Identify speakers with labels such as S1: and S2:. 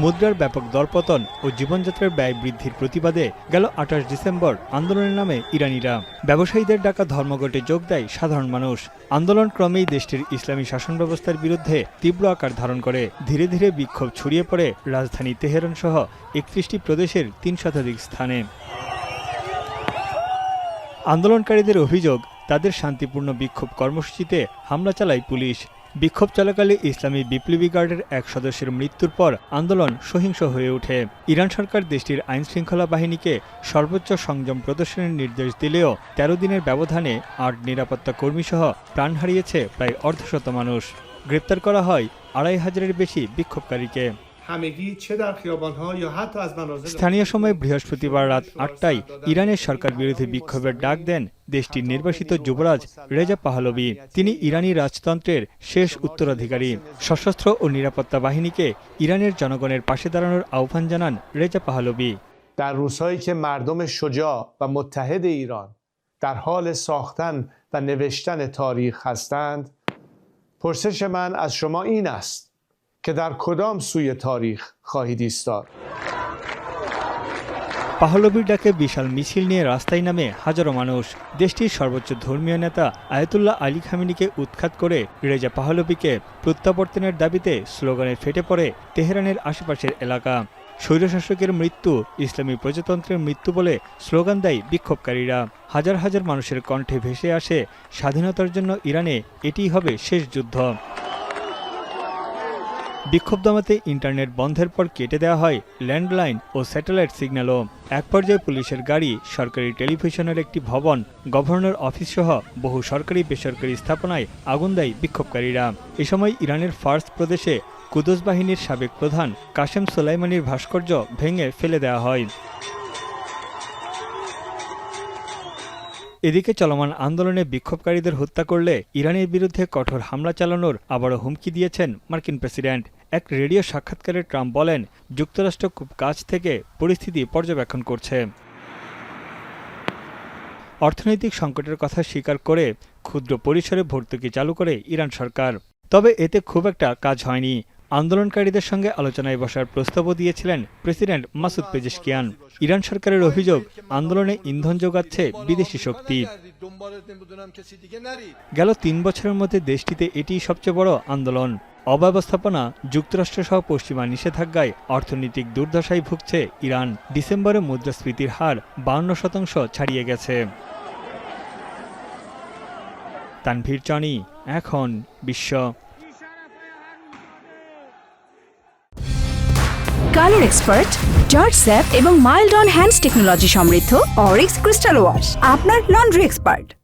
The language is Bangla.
S1: মুদ্রার ব্যাপক দরপতন ও জীবনযাত্রার ব্যয় বৃদ্ধির প্রতিবাদে গেল ২৮ ডিসেম্বর আন্দোলনের নামে ইরানিরা ব্যবসায়ীদের ডাকা ধর্মঘটে যোগ দেয় সাধারণ মানুষ। আন্দোলন ক্রমেই দেশটির ইসলামী শাসন ব্যবস্থার বিরুদ্ধে তীব্র আকার ধারণ করে। ধীরে ধীরে বিক্ষোভ ছড়িয়ে পড়ে রাজধানী তেহরান সহ ৩১টি প্রদেশের ৩ শতাধিক স্থানে। আন্দোলনকারীদের অভিযোগ, তাদের শান্তিপূর্ণ বিক্ষোভ কর্মসূচিতে হামলা চালায় পুলিশ। বিক্ষোভ চলাকালে ইসলামী বিপ্লবী গার্ডের এক সদস্যের মৃত্যুর পর আন্দোলন সহিংস হয়ে ওঠে। ইরান সরকার দেশটির আইনশৃঙ্খলা বাহিনীকে সর্বোচ্চ সংযম প্রদর্শনের নির্দেশ দিলেও ১৩ দিনের ব্যবধানে ৮ নিরাপত্তা কর্মীসহ প্রাণ হারিয়েছে প্রায় অর্ধশত মানুষ। গ্রেপ্তার করা হয় ২৫০০-এর বেশি বিক্ষোভকারীকে। স্থানীয় সময় বৃহস্পতিবার রাত ৮টায় ইরানের সরকার বিরোধী বিক্ষোভের ডাক দেন দেশটির নির্বাসিত যুবরাজ রেজা পাহলভি। তিনি ইরানি রাজতন্ত্রের শেষ উত্তরাধিকারী। সশস্ত্র ও নিরাপত্তা বাহিনীকে ইরানের জনগণের পাশে দাঁড়ানোর আহ্বান জানান রেজা পাহলভি।
S2: در روزهایی که مردم شجاع و متحد ایران در حال ساختن و نوشتن تاریخ هستند، پرسش من از شما این است که در کدام سوی تاریخ خواهید ایستاد؟
S1: পাহলভির ডাকে বিশাল মিছিল নিয়ে রাস্তায় নামে হাজারো মানুষ। দেশটির সর্বোচ্চ ধর্মীয় নেতা আয়াতুল্লাহ আলী খামেনিকে উৎখাত করে রেজা পাহলভিকে প্রত্যাবর্তনের দাবিতে স্লোগানে ফেটে পড়ে তেহরানের আশেপাশের এলাকা। স্বৈরশাসকের মৃত্যু ইসলামী প্রজাতন্ত্রের মৃত্যু বলে স্লোগান দেয় বিক্ষোভকারীরা। হাজার হাজার মানুষের কণ্ঠে ভেসে আসে, স্বাধীনতার জন্য ইরানে এটিই হবে শেষ যুদ্ধ। বিক্ষোভ দমাতে ইন্টারনেট বন্ধের পর কেটে দেওয়া হয় ল্যান্ডলাইন ও স্যাটেলাইট সিগন্যালও। এক পর্যায়ে পুলিশের গাড়ি, সরকারি টেলিভিশনের একটি ভবন, গভর্নর অফিস সহ বহু সরকারি বেসরকারি স্থাপনায় আগুন দেয় বিক্ষোভকারীরা। এ সময় ইরানের ফার্স প্রদেশে কুদস বাহিনীর সাবেক প্রধান কাশেম সোলাইমানির ভাস্কর্য ভেঙে ফেলে দেওয়া হয়। এদিকে চলমান আন্দোলনে বিক্ষোভকারীদের হত্যা করলে ইরানের বিরুদ্ধে কঠোর হামলা চালানোর আবারও হুমকি দিয়েছেন মার্কিন প্রেসিডেন্ট। এক রেডিও সাক্ষাৎকারে ট্রাম্প বলেন, যুক্তরাষ্ট্র খুব কাছ থেকে পরিস্থিতি পর্যবেক্ষণ করছে। অর্থনৈতিক সংকটের কথা স্বীকার করে ক্ষুদ্র পরিসরে ভর্তুকি চালু করে ইরান সরকার। তবে এতে খুব একটা কাজ হয়নি। আন্দোলনকারীদের সঙ্গে আলোচনায় বসার প্রস্তাবও দিয়েছিলেন প্রেসিডেন্ট মাসুদ পেজেশকিয়ান। ইরান সরকারের অভিযোগ, আন্দোলনে ইন্ধন যোগাচ্ছে বিদেশি শক্তি। গেল ৩ বছরের মধ্যে দেশটিতে এটিই সবচেয়ে বড় আন্দোলন। অব্যবস্থাপনা, যুক্তরাষ্ট্রসহ পশ্চিমা নিষেধাজ্ঞায় অর্থনৈতিক দুর্দশায় ভুগছে ইরান। ডিসেম্বরে মুদ্রাস্ফীতির হার ৫২% ছাড়িয়ে গেছে। তানভীর চনি, এখন বিশ্ব।
S3: কালার এক্সপার্ট, জর্জ স্যাপ এবং মাইল্ড অন হ্যান্ডস টেকনোলজি সমৃদ্ধ অরিক্স ক্রিস্টাল ওয়াশ আপনার লন্ড্রি এক্সপার্ট।